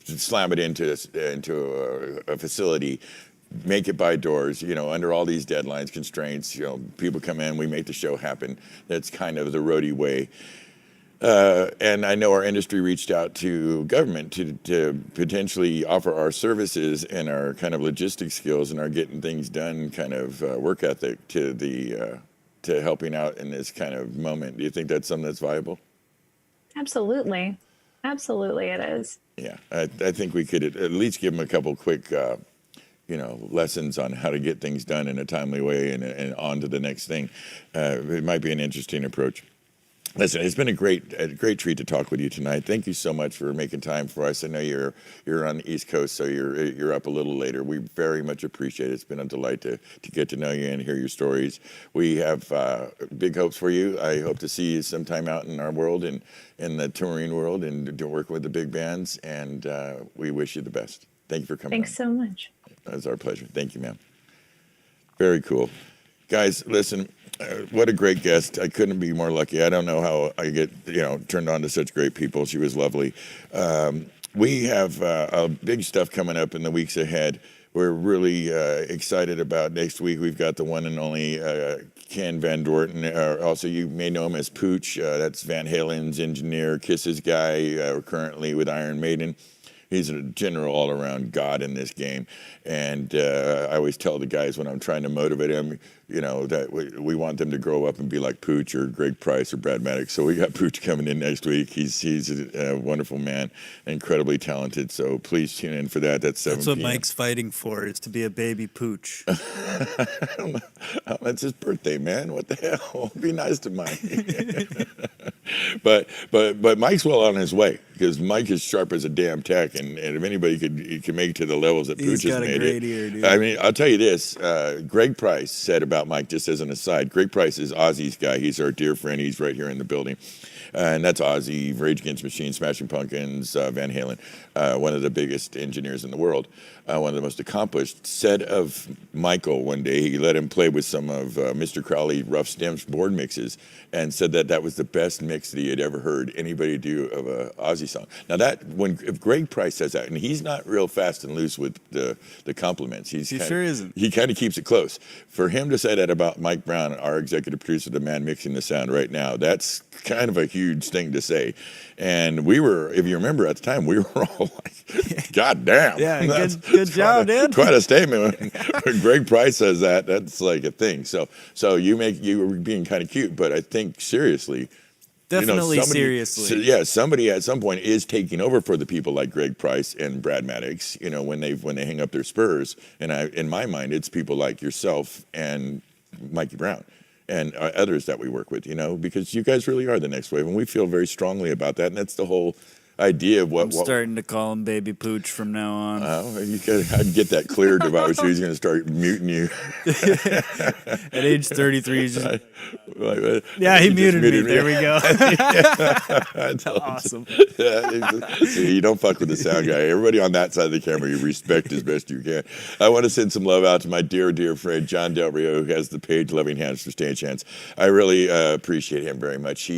slam it into a facility, make it by doors, under all these deadlines, constraints, people come in, we make the show happen. That's kind of the roadie way. And I know our industry reached out to government to potentially offer our services and our kind of logistics skills and our getting things done kind of work ethic to helping out in this kind of moment. Do you think that's something that's viable? Absolutely. Absolutely it is. Yeah, I think we could at least give them a couple quick lessons on how to get things done in a timely way and on to the next thing. It might be an interesting approach. Listen, it's been a great treat to talk with you tonight. Thank you so much for making time for us. I know you're on the East Coast, so you're up a little later. We very much appreciate it. It's been a delight to get to know you and hear your stories. We have big hopes for you. I hope to see you sometime out in our world and in the touring world and working with the big bands. And we wish you the best. Thank you for coming. Thanks so much. It's our pleasure. Thank you, ma'am. Very cool. Guys, listen, what a great guest. I couldn't be more lucky. I don't know how I get, turned on to such great people. She was lovely. We have big stuff coming up in the weeks ahead. We're really excited about next week. We've got the one and only Ken Van Dorten. Also, you may know him as Pooch. That's Van Halen's engineer, Kiss's guy, currently with Iron Maiden. He's a general all-around god in this game. And I always tell the guys when I'm trying to motivate them, that we want them to grow up and be like Pooch or Greg Price or Brad Maddox. So we got Pooch coming in next week. He's a wonderful man, incredibly talented. So please tune in for that. That's 7 That's what p.m. Mike's fighting for, is to be a baby Pooch. That's his birthday, man. What the hell? Be nice to Mike. But Mike's well on his way. because Mike is sharp as a damn tack, and if anybody could make it to the levels that Pooch He's has got a made great it. ear, dude. I mean, I'll tell you this. Greg Price said about Mike, just as an aside, Greg Price is Ozzy's guy. He's our dear friend. He's right here in the building. And that's Ozzy, Rage Against the Machine, Smashing Pumpkins, Van Halen, one of the biggest engineers in the world, one of the most accomplished. Said of Michael one day, he let him play with some of Mr. Crowley Rough Stems board mixes, and said that that was the best mix that he had ever heard anybody do of a Ozzy song. Now if Greg Price says that, and he's not real fast and loose with the compliments. He sure isn't. He kind of keeps it close. For him to say that about Mike Brown, our executive producer, the man mixing the sound right now, that's kind of a huge thing to say. And we were, if you remember at the time, we were all like, God damn. Yeah, good job, dude. Quite a statement. When Greg Price says that, that's like a thing. So you were being kind of cute, but I think seriously, Definitely seriously. Somebody at some point is taking over for the people like Greg Price and Brad Maddox, when they hang up their spurs. And in my mind, it's people like yourself and Mikey Brown and others that we work with, because you guys really are the next wave. And we feel very strongly about that. And that's the whole idea of I'm starting to call him Baby Pooch from now on. I'd get that cleared if I was he's going to start muting you. At age 33, he's just he muted me. There we go. That's awesome. See, you don't fuck with the sound guy. Everybody on that side of the camera, you respect as best you can. I want to send some love out to my dear, dear friend, John Del Rio, who has the page Loving Hands for Stagehands. I really appreciate him very much.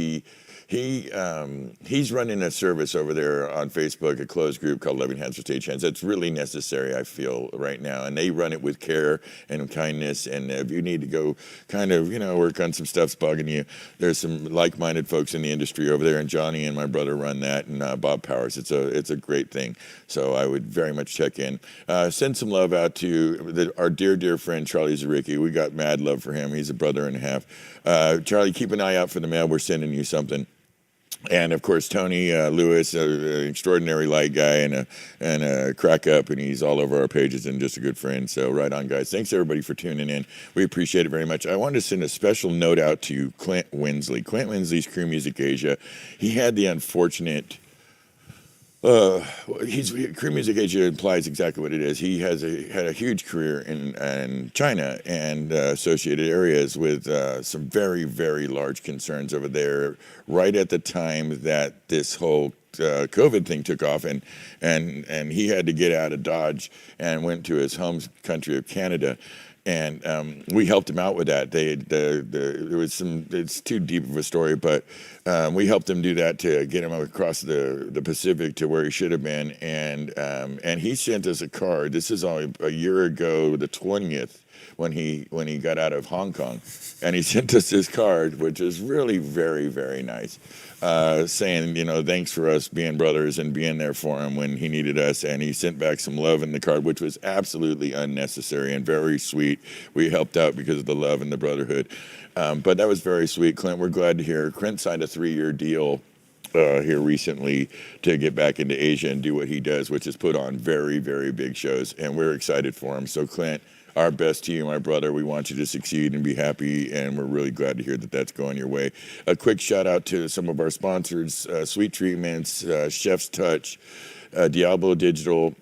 He's running a service over there on Facebook, a closed group called Loving Hands for Stagehands. That's really necessary, I feel, right now. And they run it with care and kindness. And if you need to go kind of, work on some stuff's bugging you, there's some like-minded folks in the industry over there. And Johnny and my brother run that, and Bob Powers. It's a great thing. So I would very much check in. Send some love out to our dear, dear friend, Charlie Zaricki. We got mad love for him. He's a brother and a half. Charlie, keep an eye out for the mail. We're sending you something. And of course, Tony Lewis, an extraordinary light guy and a crack up, and he's all over our pages and just a good friend. So right on, guys. Thanks everybody for tuning in. We appreciate it very much. I wanted to send a special note out to Clint Winsley. Clint Winsley's Crew Music Asia. He had the unfortunate. Crew Music Asia implies exactly what it is. He had a huge career in China and associated areas with some very, very large concerns over there right at the time that this whole COVID thing took off, and he had to get out of Dodge and went to his home country of Canada. And we helped him out with that. There was some. It's too deep of a story, but we helped him do that to get him across the Pacific to where he should have been. And he sent us a card. This is only a year ago, the 20th, when he got out of Hong Kong, and he sent us this card, which is really very, very nice, saying, thanks for us being brothers and being there for him when he needed us. And he sent back some love in the card, which was absolutely unnecessary and very sweet. We helped out because of the love and the brotherhood. But that was very sweet, Clint. We're glad to hear. Clint signed a 3-year deal here recently to get back into Asia and do what he does, which is put on very, very big shows. And we're excited for him. So, Clint, our best to you, my brother. We want you to succeed and be happy, and we're really glad to hear that that's going your way. A quick shout out to some of our sponsors, Sweet Treatments, Chef's Touch, Diablo Digital,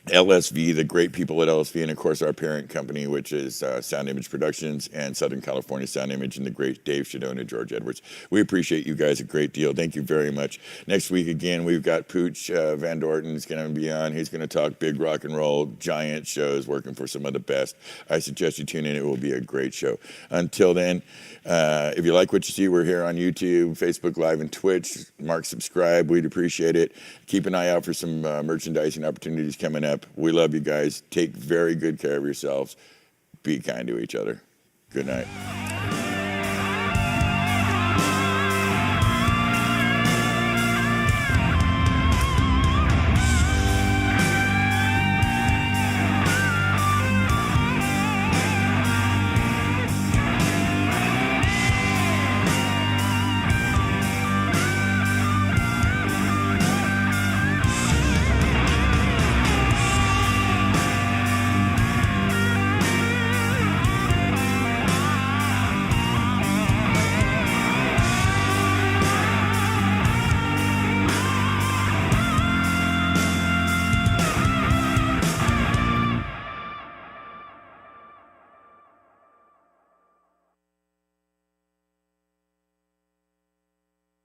LSV, the great people at LSV, and of course our parent company, which is Sound Image Productions and Southern California Sound Image, and the great Dave Shadone and George Edwards. We appreciate you guys a great deal. Thank you very much. Next week again, we've got Pooch Van Dorten's going to be on. He's going to talk big rock and roll, giant shows, working for some of the best. I suggest you tune in. It will be a great show. Until then, if you like what you see, we're here on YouTube, Facebook Live, and Twitch. Mark, subscribe. We'd appreciate it. Keep an eye out for some merchandising opportunities coming up. We love you guys. Take very good care of yourselves. Be kind to each other. Good night.